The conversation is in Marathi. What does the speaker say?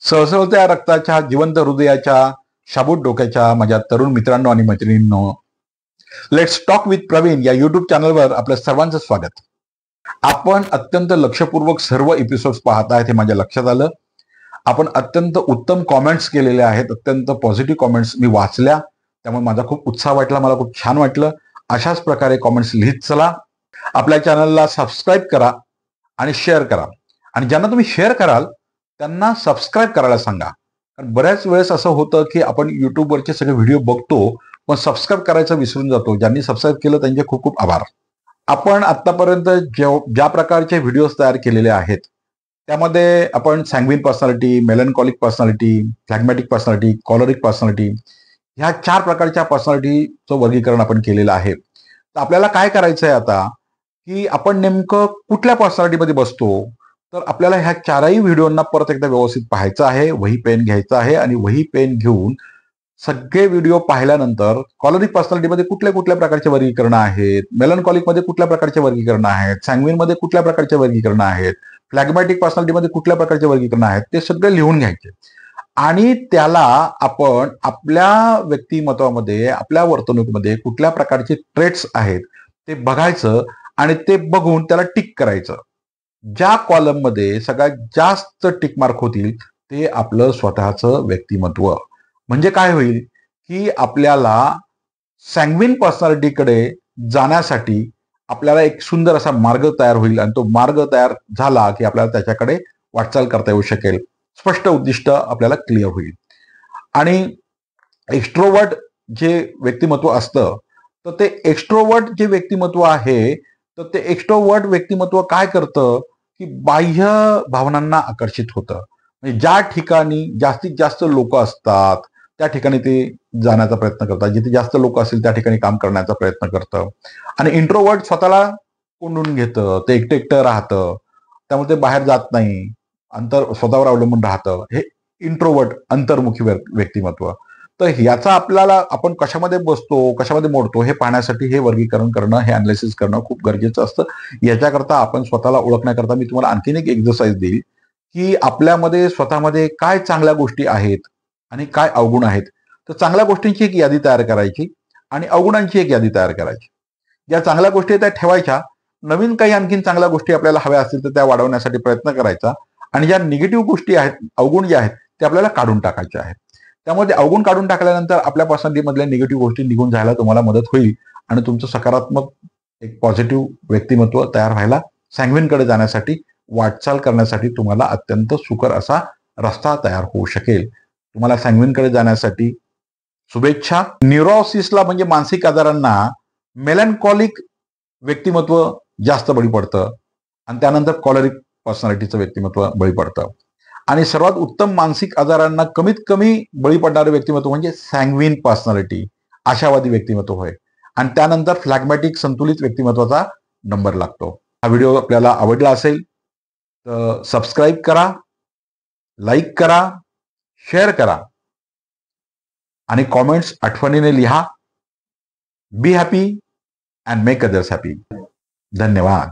सळसळत्या रक्ताच्या, जिवंत हृदयाच्या, शाबूत डोक्याच्या माझ्या तरुण मित्रांनो आणि मैत्रिणींनो, लेट्स टॉक विथ प्रवीण या युट्यूब चॅनलवर आपल्या सर्वांचं स्वागत. आपण अत्यंत लक्षपूर्वक सर्व एपिसोड्स पाहत आहेत हे माझ्या लक्षात आलं. आपण अत्यंत उत्तम कॉमेंट्स केलेले आहेत, अत्यंत पॉझिटिव्ह कॉमेंट्स मी वाचल्या, त्यामुळे माझा खूप उत्साह वाटला, मला खूप छान वाटलं. अशाच प्रकारे कॉमेंट्स लिहित चला. आपल्या चॅनलला सबस्क्राईब करा आणि शेअर करा. आणि ज्यांना तुम्ही शेअर कराल त्यांना सबस्क्राईब करायला सांगा. कारण बऱ्याच वेळेस असं होतं की आपण युट्यूबवरचे सगळे व्हिडिओ बघतो पण सबस्क्राईब करायचं विसरून जातो. ज्यांनी सबस्क्राईब केलं त्यांचे खूप खूप आभार. आपण आतापर्यंत ज्या प्रकारचे व्हिडिओज तयार केलेले आहेत त्यामध्ये आपण sanguine personality, melancholic personality, phlegmatic personality, choleric personality ह्या 4 प्रकारच्या पर्सनॅलिटीचं वर्गीकरण आपण केलेलं आहे. तर आपल्याला काय करायचं आहे आता की आपण नेमकं कुठल्या पर्सनॅलिटीमध्ये बसतो. तर आपल्याला ह्या 4ही व्हिडिओंना परत एकदा व्यवस्थित पाहायचं आहे. वही पेन घ्यायचं आहे आणि वही पेन घेऊन सगळे व्हिडिओ पाहिल्यानंतर कॉलरिक पर्सनॅलिटीमध्ये कुठल्या कुठल्या प्रकारचे वर्गीकरण आहेत, मेलनकॉलिकमध्ये कुठल्या प्रकारचे वर्गीकरण आहेत, सॅंग्विनमध्ये कुठल्या प्रकारचे वर्गीकरण आहेत, फ्लॅग्मॅटिक पर्सनॅलिटीमध्ये कुठल्या प्रकारचे वर्गीकरण आहेत, ते सगळे लिहून घ्यायचे. आणि त्याला आपण आपल्या व्यक्तिमत्वामध्ये, आपल्या वर्तणुकीमध्ये कुठल्या प्रकारचे ट्रेट्स आहेत ते बघायचं आणि ते बघून त्याला टिक करायचं. ज्या कॉलममध्ये सगळ्यात जास्त टिक मार्क होतील ते आपलं स्वतःचं व्यक्तिमत्व. म्हणजे काय होईल की आपल्याला सॅंग्विन पर्सनॅलिटीकडे जाण्यासाठी आपल्याला एक सुंदर असा मार्ग तयार होईल आणि तो मार्ग तयार झाला की आपल्याला त्याच्याकडे वाटचाल करता येऊ शकेल. स्पष्ट उद्दिष्ट आपल्याला क्लिअर होईल. आणि एक्स्ट्रोवर्ट जे व्यक्तिमत्व असतं तर ते एक्स्ट्रोवर्ट जे व्यक्तिमत्व आहे तर ते एक्स्ट्रोवर्ट व्यक्तिमत्व काय करतं की बाह्य भावनांना आकर्षित होतं. म्हणजे ज्या ठिकाणी जास्तीत जास्त लोक असतात त्या ठिकाणी ते जाण्याचा प्रयत्न करतात. जिथे जास्त लोक असतील त्या ठिकाणी काम करण्याचा प्रयत्न करतं. आणि इंट्रोवर्ट स्वतःला कोंडून घेतं, ते एकटं एकटं राहतं, त्यामुळे ते बाहेर जात नाही, अंतर स्वतःवर अवलंबून राहतं. हे इंट्रोवर्ट अंतर्मुखी व्यक्तिमत्व. तर याचा आपल्याला आपण कशामध्ये बसतो, कशामध्ये मोडतो हे पाहण्यासाठी हे वर्गीकरण करणं, हे अनालिसिस करणं खूप गरजेचं असतं. याच्याकरता आपण स्वतःला ओळखण्याकरता मी तुम्हाला आणखीन एक एक्सरसाइज देईल की आपल्यामध्ये स्वतःमध्ये काय चांगल्या गोष्टी आहेत आणि काय अवगुण आहेत. तर चांगल्या गोष्टींची एक यादी तयार करायची आणि अवगुणांची एक यादी तयार करायची. ज्या चांगल्या गोष्टी आहेत त्या ठेवायच्या, नवीन काही आणखीन चांगल्या गोष्टी आपल्याला हव्या असतील तर त्या वाढवण्यासाठी प्रयत्न करायचा. आणि ज्या निगेटिव्ह गोष्टी आहेत, अवगुण जे आहेत ते आपल्याला काढून टाकायचे आहेत. त्यामुळे ते अवगुण काढून टाकल्यानंतर आपल्या पर्सनॅलिटीमधल्या निगेटिव्ह गोष्टी निघून जायला तुम्हाला मदत होईल आणि तुमचं सकारात्मक एक पॉझिटिव्ह व्यक्तिमत्व तयार व्हायला, सॅंग्विनकडे जाण्यासाठी, वाटचाल करण्यासाठी तुम्हाला अत्यंत सुकर असा रस्ता तयार होऊ शकेल. तुम्हाला सॅंग्विनकडे जाण्यासाठी शुभेच्छा. न्यूरोसिसला म्हणजे मानसिक आजारांना मेलनकॉलिक व्यक्तिमत्व जास्त बळी पडतं आणि त्यानंतर कॉलरिक पर्सनॅलिटीचं व्यक्तिमत्व बळी पडतं. आणि सर्वात उत्तम मानसिक आजारांना कमीत कमी बळी पडणारं व्यक्तिमत्व म्हणजे सॅंग्विन पर्सनॅलिटी, आशावादी व्यक्तिमत्व होय. आणि त्यानंतर फ्लॅग्मॅटिक संतुलित व्यक्तिमत्वाचा नंबर लागतो. हा व्हिडिओ आपल्याला आवडला असेल तर सबस्क्राईब करा, लाईक करा, शेअर करा आणि कॉमेंट्स आठवणीने लिहा. Be happy and make others happy. धन्यवाद.